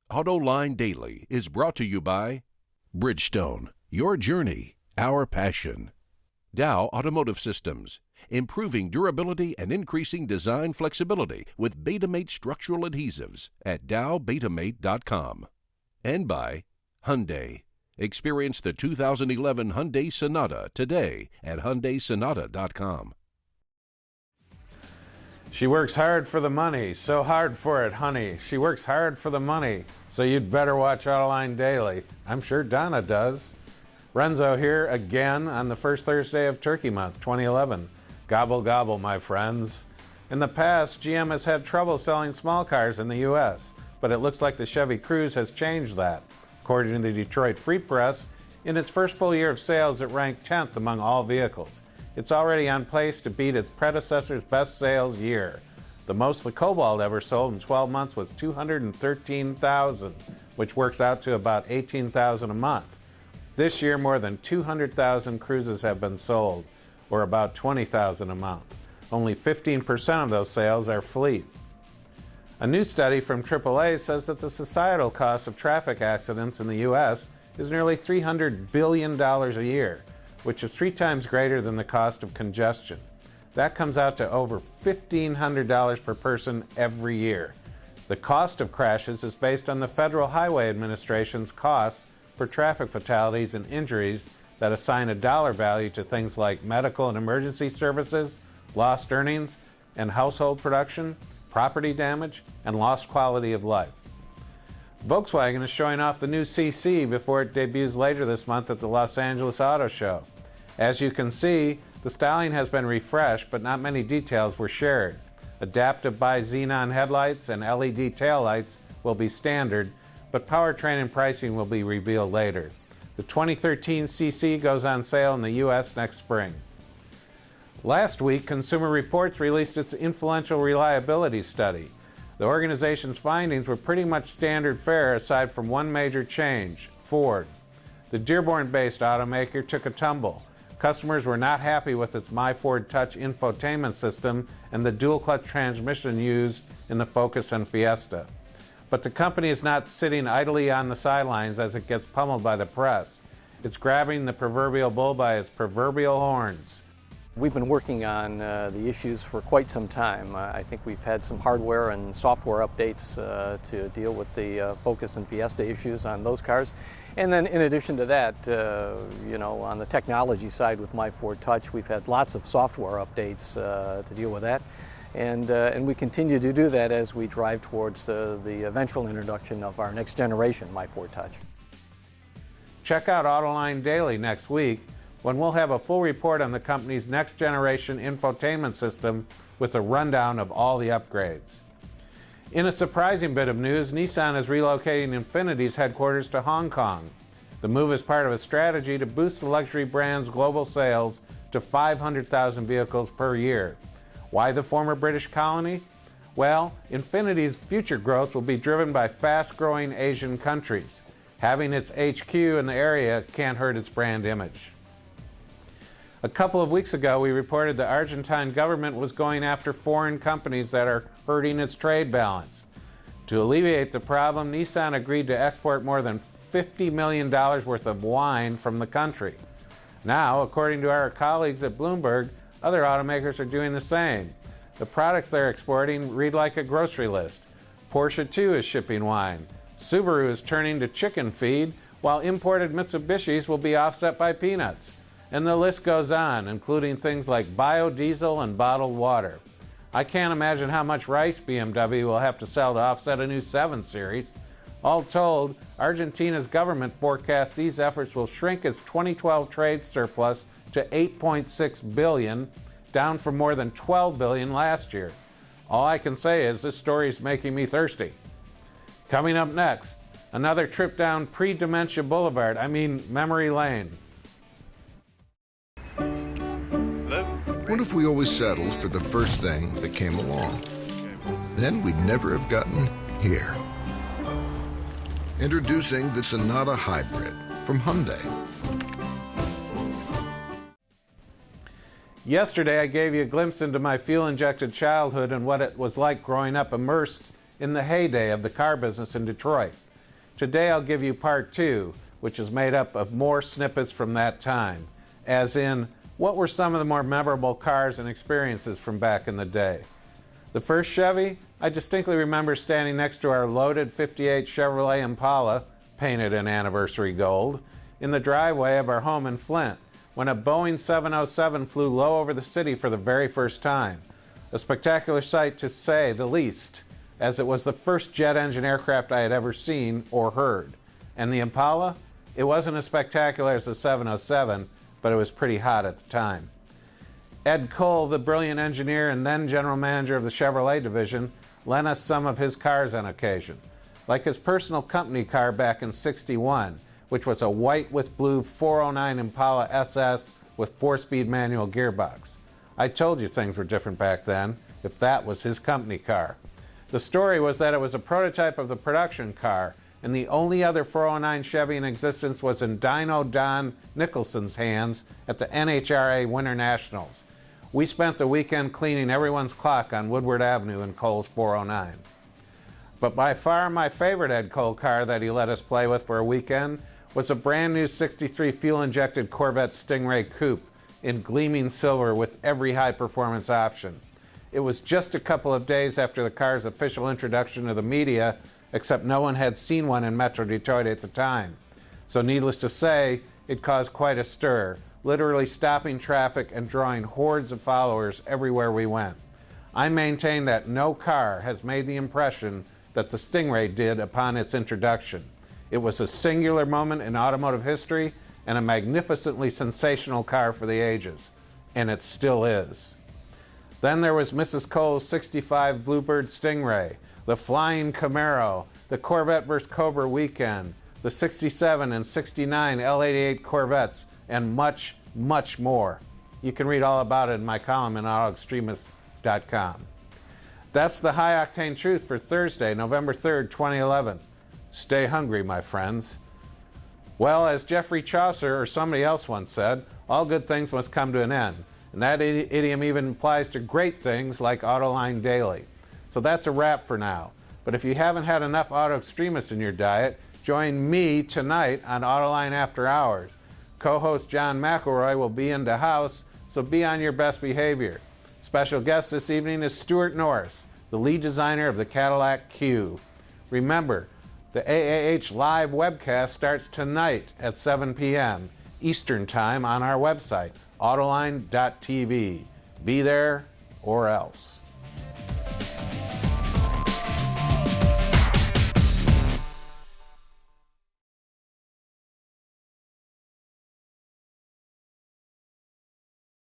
Autoline Daily is brought to you by Bridgestone, your journey, our passion. Dow Automotive Systems, improving durability and increasing design flexibility with Betamate structural adhesives at dowbetamate.com. And by Hyundai. Experience the 2011 Hyundai Sonata today at HyundaiSonata.com. She works hard for the money, so hard for it, honey. She works hard for the money, so you'd better watch Autoline Daily. I'm sure Donna does. Renzo here again on the first Thursday of Turkey Month, 2011. Gobble, gobble, my friends. In the past, GM has had trouble selling small cars in the U.S., but it looks like the Chevy Cruze has changed that. According to the Detroit Free Press, in its first full year of sales, it ranked 10th among all vehicles. It's already on pace to beat its predecessor's best sales year. The most the Cobalt ever sold in 12 months was 213,000, which works out to about 18,000 a month. This year, more than 200,000 Cruzes have been sold, or about 20,000 a month. Only 15% of those sales are fleet. A new study from AAA says that the societal cost of traffic accidents in the U.S. is nearly $300 billion a year, which is 3 times greater than the cost of congestion. That comes out to over $1,500 per person every year. The cost of crashes is based on the Federal Highway Administration's costs for traffic fatalities and injuries that assign a dollar value to things like medical and emergency services, lost earnings and household production, property damage, and lost quality of life. Volkswagen is showing off the new CC before it debuts later this month at the Los Angeles Auto Show. As you can see, the styling has been refreshed, but not many details were shared. Adaptive bi-xenon headlights and LED taillights will be standard, but powertrain and pricing will be revealed later. The 2013 CC goes on sale in the U.S. next spring. Last week, Consumer Reports released its influential reliability study. The organization's findings were pretty much standard fare aside from one major change: Ford. The Dearborn-based automaker took a tumble. Customers were not happy with its My Ford Touch infotainment system and the dual-clutch transmission used in the Focus and Fiesta. But the company is not sitting idly on the sidelines as it gets pummeled by the press. It's grabbing the proverbial bull by its proverbial horns. We've been working on the issues for quite some time. I think we've had some hardware and software updates to deal with the Focus and Fiesta issues on those cars. And then in addition to that, on the technology side with My Ford Touch, we've had lots of software updates to deal with that. And we continue to do that as we drive towards the eventual introduction of our next generation My Ford Touch. Check out Autoline Daily next week, when we'll have a full report on the company's next generation infotainment system with a rundown of all the upgrades. In a surprising bit of news, Nissan is relocating Infiniti's headquarters to Hong Kong. The move is part of a strategy to boost the luxury brand's global sales to 500,000 vehicles per year. Why the former British colony? Well, Infiniti's future growth will be driven by fast-growing Asian countries. Having its HQ in the area can't hurt its brand image. A couple of weeks ago, we reported the Argentine government was going after foreign companies that are hurting its trade balance. To alleviate the problem, Nissan agreed to export more than $50 million worth of wine from the country. Now, according to our colleagues at Bloomberg, other automakers are doing the same. The products they're exporting read like a grocery list. Porsche too is shipping wine. Subaru is turning to chicken feed, while imported Mitsubishis will be offset by peanuts. And the list goes on, including things like biodiesel and bottled water. I can't imagine how much rice BMW will have to sell to offset a new 7 Series. All told, Argentina's government forecasts these efforts will shrink its 2012 trade surplus to $8.6 billion, down from more than $12 billion last year. All I can say is this story is making me thirsty. Coming up next, another trip down pre-dementia boulevard, memory lane. What if we always settled for the first thing that came along? Then we'd never have gotten here. Introducing the Sonata Hybrid from Hyundai. Yesterday, I gave you a glimpse into my fuel-injected childhood and what it was like growing up immersed in the heyday of the car business in Detroit. Today I'll give you part 2, which is made up of more snippets from that time, as in, what were some of the more memorable cars and experiences from back in the day? The first Chevy, I distinctly remember standing next to our loaded 58 Chevrolet Impala, painted in anniversary gold, in the driveway of our home in Flint, when a Boeing 707 flew low over the city for the very first time. A spectacular sight to say the least, as it was the first jet engine aircraft I had ever seen or heard. And the Impala? It wasn't as spectacular as the 707, but it was pretty hot at the time. Ed Cole, the brilliant engineer and then general manager of the Chevrolet division, lent us some of his cars on occasion, like his personal company car back in '61, which was a white with blue 409 Impala SS with 4-speed manual gearbox. I told you things were different back then, if that was his company car. The story was that it was a prototype of the production car, and the only other 409 Chevy in existence was in Dino Don Nicholson's hands at the NHRA Winter Nationals. We spent the weekend cleaning everyone's clock on Woodward Avenue in Cole's 409. But by far my favorite Ed Cole car that he let us play with for a weekend was a brand new '63 fuel-injected Corvette Stingray Coupe in gleaming silver with every high-performance option. It was just a couple of days after the car's official introduction to the media, except no one had seen one in Metro Detroit at the time. So needless to say, it caused quite a stir, literally stopping traffic and drawing hordes of followers everywhere we went. I maintain that no car has made the impression that the Stingray did upon its introduction. It was a singular moment in automotive history and a magnificently sensational car for the ages. And it still is. Then there was Mrs. Cole's '65 Bluebird Stingray, the Flying Camaro, the Corvette vs. Cobra weekend, the '67 and '69 L88 Corvettes, and much, much more. You can read all about it in my column in AutoExtremist.com. That's the high-octane truth for Thursday, November 3rd, 2011. Stay hungry, my friends. Well, as Geoffrey Chaucer or somebody else once said, all good things must come to an end. And that idiom even applies to great things like Autoline Daily. So that's a wrap for now. But if you haven't had enough Auto Extremists in your diet, join me tonight on Autoline After Hours. Co-host John McElroy will be in the house, so be on your best behavior. Special guest this evening is Stuart Norris, the lead designer of the Cadillac Q. Remember, the AAH live webcast starts tonight at 7 p.m. Eastern Time on our website, autoline.tv. Be there or else.